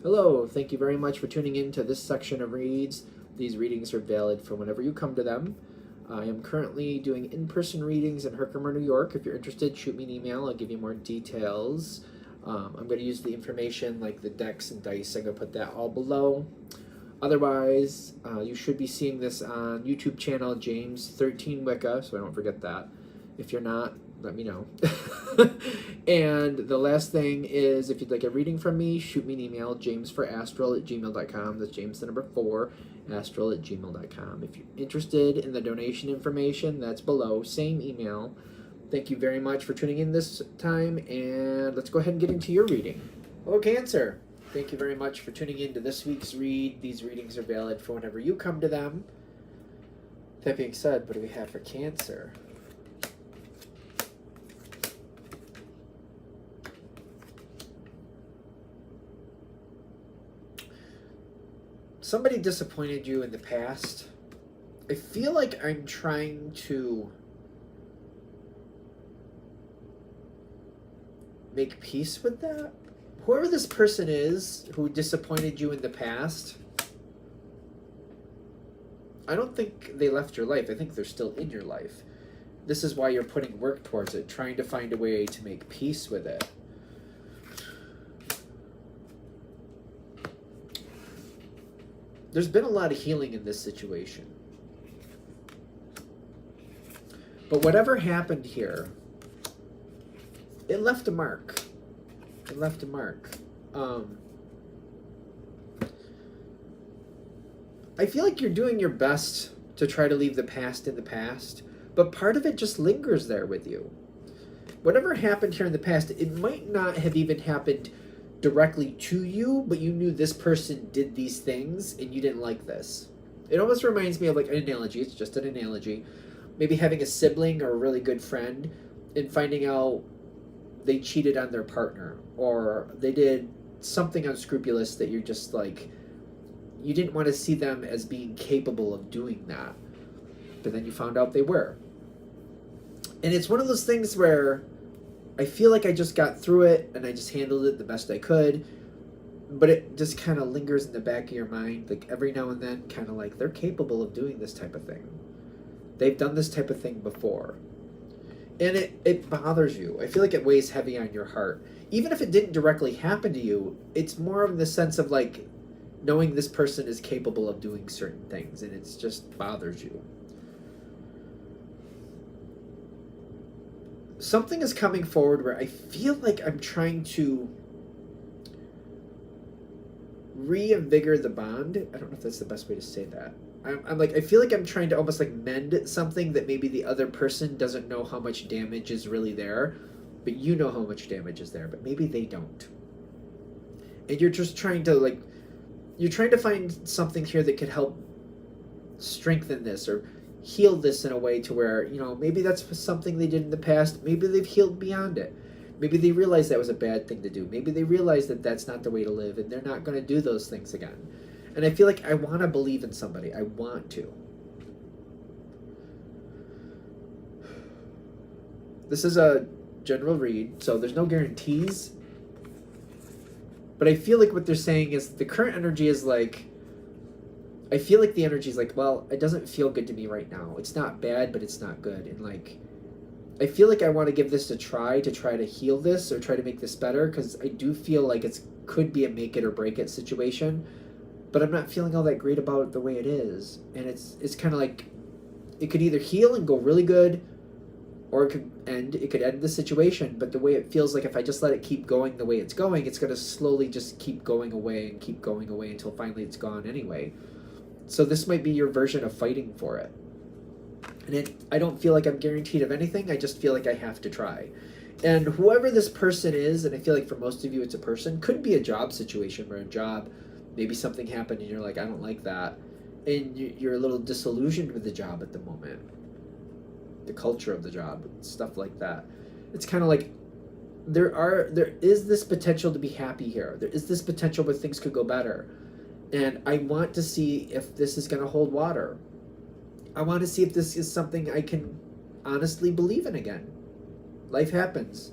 Hello, thank you very much for tuning in to this section of reads. These readings are valid for whenever you come to them. I am currently doing in-person readings in Herkimer, New York. If you're interested, shoot me an email. I'll give you more details. I'm going to use the information like the decks and dice. I'm going to put that all below. Otherwise, you should be seeing this on YouTube channel James13 Wicca, so I don't forget that. If you're not, let me know. And the last thing is, if you'd like a reading from me, shoot me an email, jamesforastral@gmail.com. That's James the number 4, astral@gmail.com. If you're interested in the donation information, that's below, same email. Thank you very much for tuning in this time, and let's go ahead and get into your reading. Hello, Cancer. Thank you very much for tuning in to this week's read. These readings are valid for whenever you come to them. That being said, what do we have for Cancer? Somebody disappointed you in the past. I feel like I'm trying to make peace with that. Whoever this person is who disappointed you in the past, I don't think they left your life. I think they're still in your life. This is why you're putting work towards it, trying to find a way to make peace with it. There's been a lot of healing in this situation. But whatever happened here, it left a mark. It left a mark. I feel like you're doing your best to try to leave the past in the past, but part of it just lingers there with you. Whatever happened here in the past, it might not have even happened directly to you, but you knew this person did these things and you didn't like this. It almost reminds me of like an analogy. It's just an analogy. Maybe having a sibling or a really good friend and finding out they cheated on their partner or they did something unscrupulous that you're just like, you didn't want to see them as being capable of doing that, but then you found out they were. And it's one of those things where I feel like I just got through it and I just handled it the best I could, but it just kind of lingers in the back of your mind, like every now and then, kind of like they're capable of doing this type of thing. They've done this type of thing before. And it bothers you. I feel like it weighs heavy on your heart. Even if it didn't directly happen to you, it's more of the sense of like knowing this person is capable of doing certain things, and it just bothers you. Something is coming forward where I feel like I'm trying to reinvigorate the bond. I don't know if that's the best way to say that. I'm like, I feel like I'm trying to almost like mend something that maybe the other person doesn't know how much damage is really there, but you know how much damage is there, but maybe they don't. And you're just trying to like, you're trying to find something here that could help strengthen this or heal this in a way to where, you know, maybe that's something they did in the past. Maybe they've healed beyond it. Maybe they realize that was a bad thing to do. Maybe they realize that that's not the way to live and they're not going to do those things again. And I feel like I want to believe in somebody. I want to. This is a general read, so there's no guarantees. But I feel like what they're saying is the current energy is like, I feel like the energy is like, well, it doesn't feel good to me right now. It's not bad, but it's not good. And like, I feel like I want to give this a try to heal this or try to make this better, because I do feel like it could be a make it or break it situation, but I'm not feeling all that great about it the way it is. And it's kind of like, it could either heal and go really good, or it could end the situation. But the way it feels like if I just let it keep going the way it's going, it's going to slowly just keep going away and keep going away until finally it's gone anyway. So this might be your version of fighting for it. And I don't feel like I'm guaranteed of anything. I just feel like I have to try. And whoever this person is, and I feel like for most of you it's a person, could be a job situation where a job, maybe something happened and you're like, I don't like that. And you're a little disillusioned with the job at the moment. The culture of the job, stuff like that. It's kind of like there is this potential to be happy here. There is this potential where things could go better. And I want to see if this is going to hold water. I want to see if this is something I can honestly believe in again. Life happens.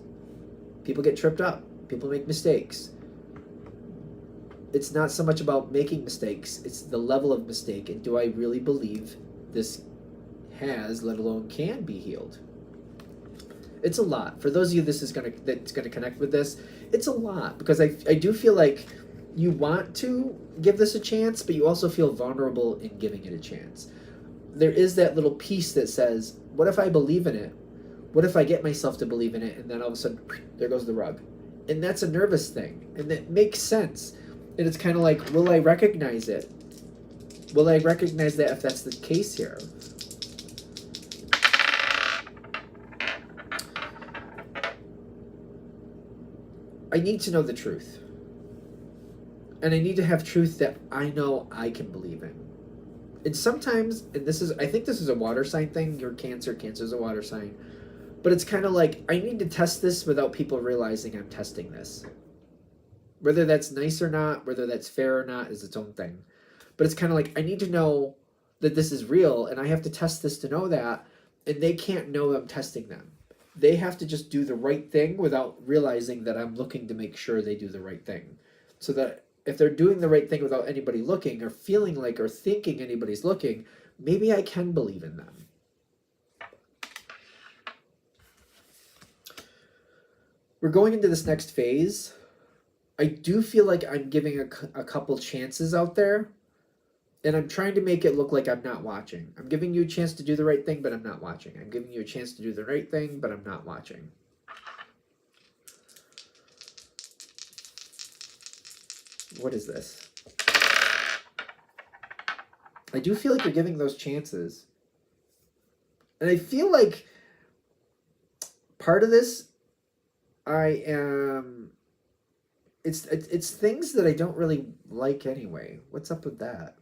People get tripped up. People make mistakes. it's not so much about making mistakes, it's the level of mistake, and do I really believe this has, let alone can, be healed? It's a lot. For those of you that's gonna connect with this, it's a lot, because I do feel like you want to give this a chance, but you also feel vulnerable in giving it a chance. There is that little piece that says, what if I believe in it? What if I get myself to believe in it, and then all of a sudden, there goes the rug? And that's a nervous thing, and that makes sense. And it's kind of like, will I recognize it? Will I recognize that if that's the case here? I need to know the truth. And I need to have truth that I know I can believe in. And sometimes, and I think this is a water sign thing, your Cancer's a water sign. But it's kind of like, I need to test this without people realizing I'm testing this. Whether that's nice or not, whether that's fair or not, is its own thing. But it's kind of like, I need to know that this is real, and I have to test this to know that, and they can't know I'm testing them. They have to just do the right thing without realizing that I'm looking to make sure they do the right thing. So that if they're doing the right thing without anybody looking, or feeling like, or thinking anybody's looking, maybe I can believe in them. We're going into this next phase. I do feel like I'm giving a couple chances out there, and I'm trying to make it look like I'm not watching. I'm giving you a chance to do the right thing, but I'm not watching. I'm giving you a chance to do the right thing, but I'm not watching. What is this? I do feel like you're giving those chances. And I feel like part of this, it's things that I don't really like anyway. What's up with that?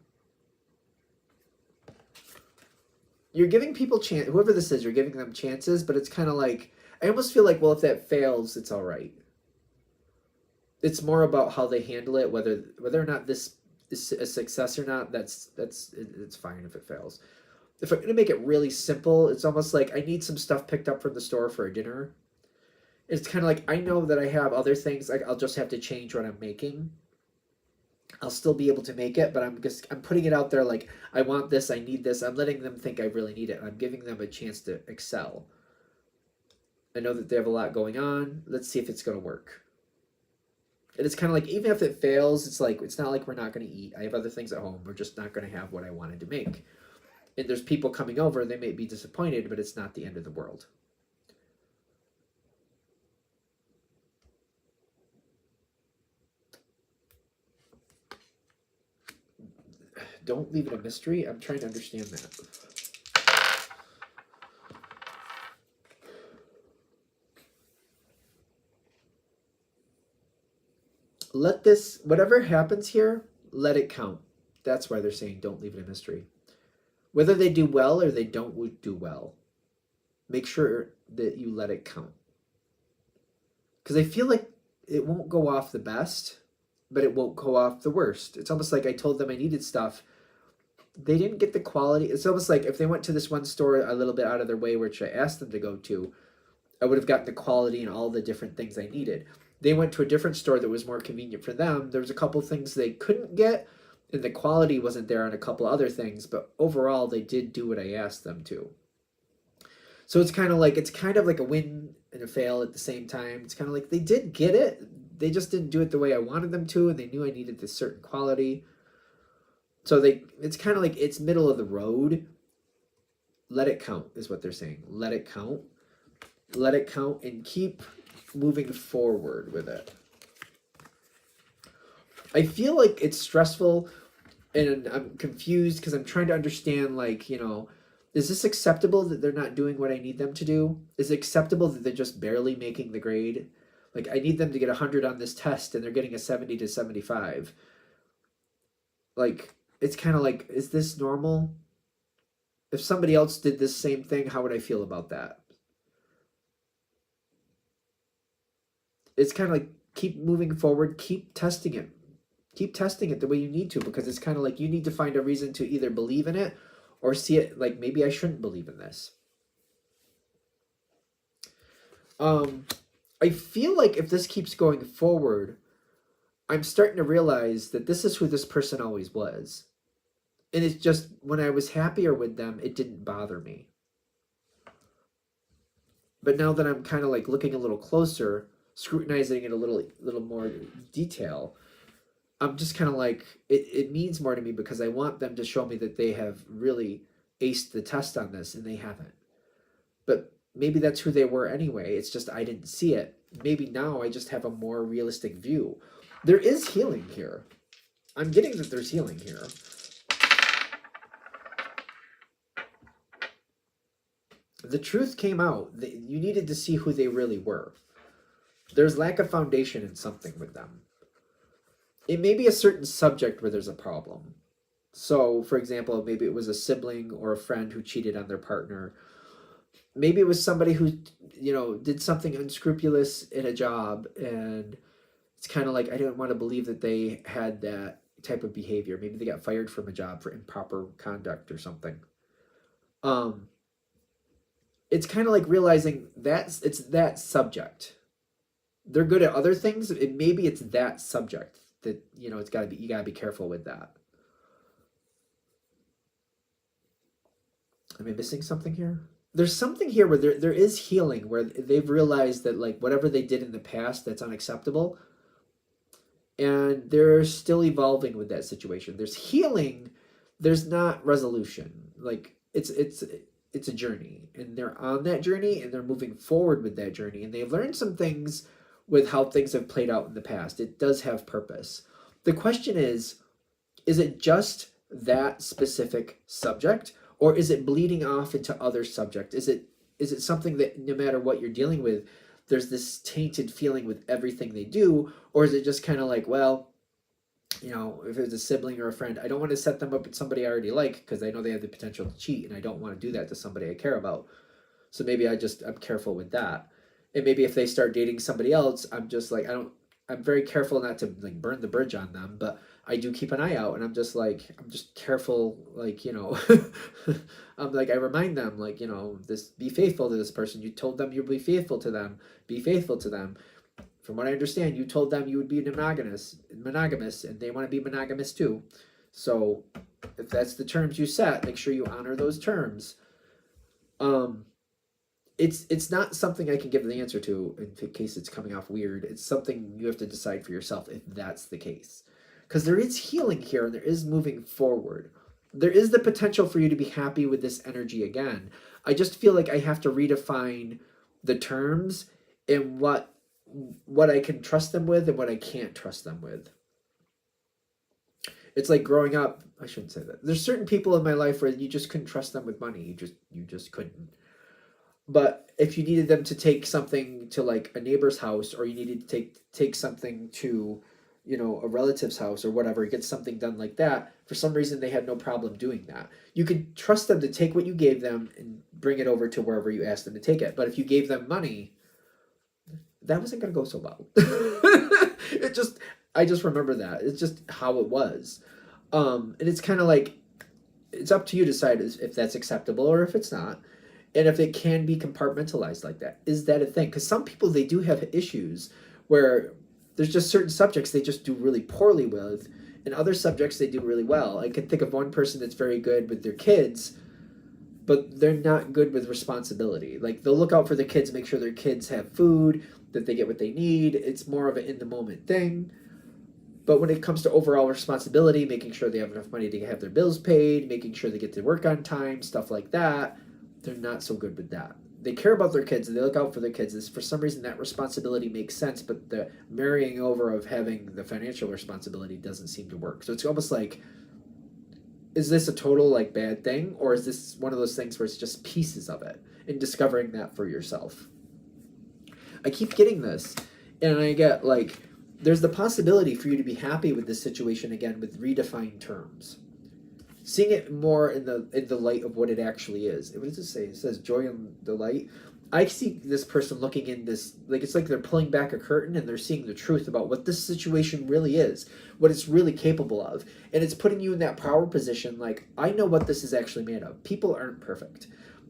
You're giving people whoever this is, you're giving them chances, but it's kind of like, I almost feel like, well, if that fails, it's all right. It's more about how they handle it, whether or not this is a success or not. It's fine if it fails. If I'm gonna make it really simple, it's almost like I need some stuff picked up from the store for a dinner. It's kind of like, I know that I have other things, like I'll just have to change what I'm making. I'll still be able to make it, but I'm putting it out there like, I want this, I need this. I'm letting them think I really need it. I'm giving them a chance to excel. I know that they have a lot going on. Let's see if it's going to work. And it's kind of like, even if it fails, it's like, it's not like we're not going to eat. I have other things at home. We're just not going to have what I wanted to make. And there's people coming over. They may be disappointed, but it's not the end of the world. Don't leave it a mystery. I'm trying to understand that. Let this, whatever happens here, let it count. That's why they're saying don't leave it a mystery. Whether they do well or they don't do well, make sure that you let it count. Because I feel like it won't go off the best, but it won't go off the worst. It's almost like I told them I needed stuff. They didn't get the quality. It's almost like if they went to this one store a little bit out of their way, which I asked them to go to, I would have gotten the quality and all the different things I needed. They went to a different store that was more convenient for them. There was a couple things they couldn't get, and the quality wasn't there on a couple other things, but overall they did do what I asked them to. So it's kind of like a win and a fail at the same time. It's kind of like they did get it. They just didn't do it the way I wanted them to, and they knew I needed this certain quality. So it's kind of like it's middle of the road. Let it count is what they're saying. Let it count. Let it count and keep moving forward with it. I feel like it's stressful and I'm confused because I'm trying to understand, like, is this acceptable that they're not doing what I need them to do? Is it acceptable that they're just barely making the grade? Like, I need them to get 100 on this test and they're getting a 70 to 75. Like, it's kind of like, is this normal? If somebody else did this same thing, how would I feel about that? It's kind of like, keep moving forward, keep testing it. Keep testing it the way you need to, because it's kind of like you need to find a reason to either believe in it or see it like, maybe I shouldn't believe in this. I feel like if this keeps going forward, I'm starting to realize that this is who this person always was. And it's just when I was happier with them, it didn't bother me. But now that I'm kind of like looking a little closer, scrutinizing it a little more detail, I'm just kind of like, it means more to me because I want them to show me that they have really aced the test on this, and they haven't. But maybe that's who they were anyway. It's just I didn't see it. Maybe now I just have a more realistic view. There is healing here. I'm getting that there's healing here. The truth came out. You needed to see who they really were. There's lack of foundation in something with them. It may be a certain subject where there's a problem. So, for example, maybe it was a sibling or a friend who cheated on their partner. Maybe it was somebody who, did something unscrupulous in a job, and it's kind of like, I didn't want to believe that they had that type of behavior. Maybe they got fired from a job for improper conduct or something. It's kind of like realizing it's that subject. They're good at other things. Maybe it's that subject that, it's got to be, you got to be careful with that. Am I missing something here? There's something here where there is healing, where they've realized that like whatever they did in the past, that's unacceptable. And they're still evolving with that situation. There's healing. There's not resolution. Like it's a journey, and they're on that journey, and they're moving forward with that journey, and they've learned some things with how things have played out in the past. It does have purpose. The question is it just that specific subject, or is it bleeding off into other subjects? Is it something that no matter what you're dealing with, there's this tainted feeling with everything they do, or is it just kind of like, well, if it's a sibling or a friend, I don't want to set them up with somebody I already like because I know they have the potential to cheat, and I don't want to do that to somebody I care about. So maybe I'm careful with that. And maybe if they start dating somebody else, I'm just like, I'm very careful not to like burn the bridge on them, but I do keep an eye out, and I'm just careful, like, I'm like, I remind them, like, be faithful to this person. You told them you'll be faithful to them. Be faithful to them. From what I understand, you told them you would be monogamous, and they want to be monogamous too. So if that's the terms you set, make sure you honor those terms. It's not something I can give the answer to in case it's coming off weird. It's something you have to decide for yourself if that's the case. Because there is healing here, and there is moving forward. There is the potential for you to be happy with this energy again. I just feel like I have to redefine the terms and what I can trust them with and what I can't trust them with. It's like growing up. I shouldn't say that. There's certain people in my life where you just couldn't trust them with money. You just couldn't. But if you needed them to take something to like a neighbor's house, or you needed to take something to, a relative's house or whatever, get something done like that, for some reason they had no problem doing that. You could trust them to take what you gave them and bring it over to wherever you asked them to take it. But if you gave them money, that wasn't going to go so well. I just remember that. It's just how it was. And it's kind of like, it's up to you to decide if that's acceptable or if it's not. And if it can be compartmentalized like that. Is that a thing? Because some people, they do have issues where there's just certain subjects they just do really poorly with, and other subjects they do really well. I can think of one person that's very good with their kids, but they're not good with responsibility. Like, they'll look out for their kids, make sure their kids have food, that they get what they need. It's more of an in-the-moment thing. But when it comes to overall responsibility, making sure they have enough money to have their bills paid, making sure they get to work on time, stuff like that, they're not so good with that. They care about their kids and they look out for their kids. For some reason, that responsibility makes sense, but the marrying over of having the financial responsibility doesn't seem to work. So it's almost like, is this a total like bad thing, or is this one of those things where it's just pieces of it, and discovering that for yourself? I keep getting this, and I get like, there's the possibility for you to be happy with this situation again with redefined terms. Seeing it more in the light of what it actually is. What does it say? It says joy and delight. I see this person looking in this, like, it's like they're pulling back a curtain and they're seeing the truth about what this situation really is, what it's really capable of. And it's putting you in that power position, like, I know what this is actually made of. People aren't perfect.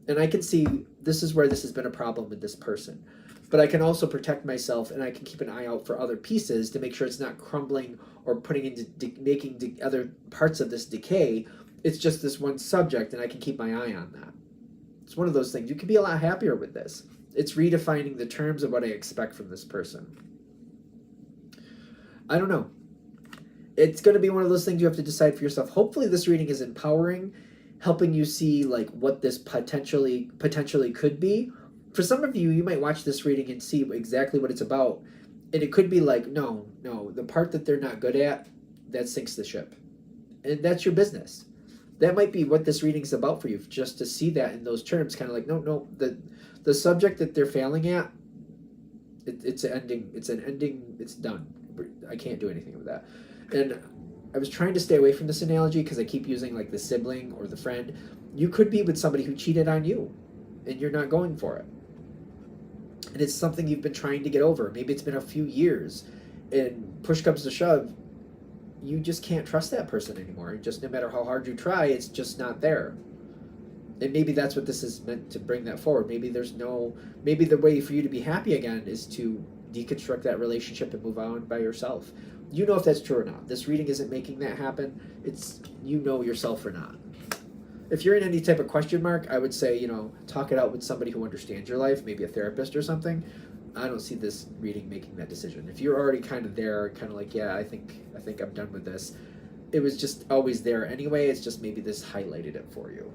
And I can see this is where this has been a problem with this person. but I can also protect myself, and I can keep an eye out for other pieces to make sure it's not crumbling or putting into making other parts of this decay. It's just this one subject, and I can keep my eye on that. It's one of those things. You can be a lot happier with this. It's redefining the terms of what I expect from this person. I don't know. It's going to be one of those things you have to decide for yourself. Hopefully this reading is empowering, helping you see like what this potentially could be. For some of you, you might watch this reading and see exactly what it's about. And it could be like, no, the part that they're not good at, that sinks the ship. And that's your business. That might be what this reading's about for you, just to see that in those terms, kind of like, no, the subject that they're failing at, it's an ending, it's done. I can't do anything with that. And I was trying to stay away from this analogy because I keep using like the sibling or the friend. You could be with somebody who cheated on you, and you're not going for it. And it's something you've been trying to get over. Maybe it's been a few years, and push comes to shove, you just can't trust that person anymore. Just no matter how hard you try, it's just not there. And maybe that's what this is meant to bring that forward. Maybe the way for you to be happy again is to deconstruct that relationship and move on by yourself. You know if that's true or not. This reading isn't making that happen. It's you know yourself or not. If you're in any type of question mark, I would say, talk it out with somebody who understands your life, maybe a therapist or something. I don't see this reading making that decision. If you're already kind of there, kind of like, yeah, I think I'm done with this. It was just always there anyway. It's just maybe this highlighted it for you.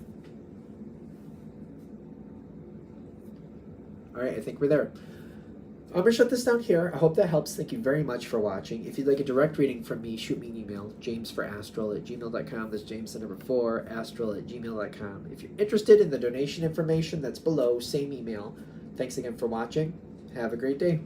All right, I think we're there. I'm going to shut this down here. I hope that helps. Thank you very much for watching. If you'd like a direct reading from me, shoot me an email, jamesforastral@gmail.com. That's James the number 4, astral@gmail.com. If you're interested in the donation information, that's below, same email. Thanks again for watching. Have a great day.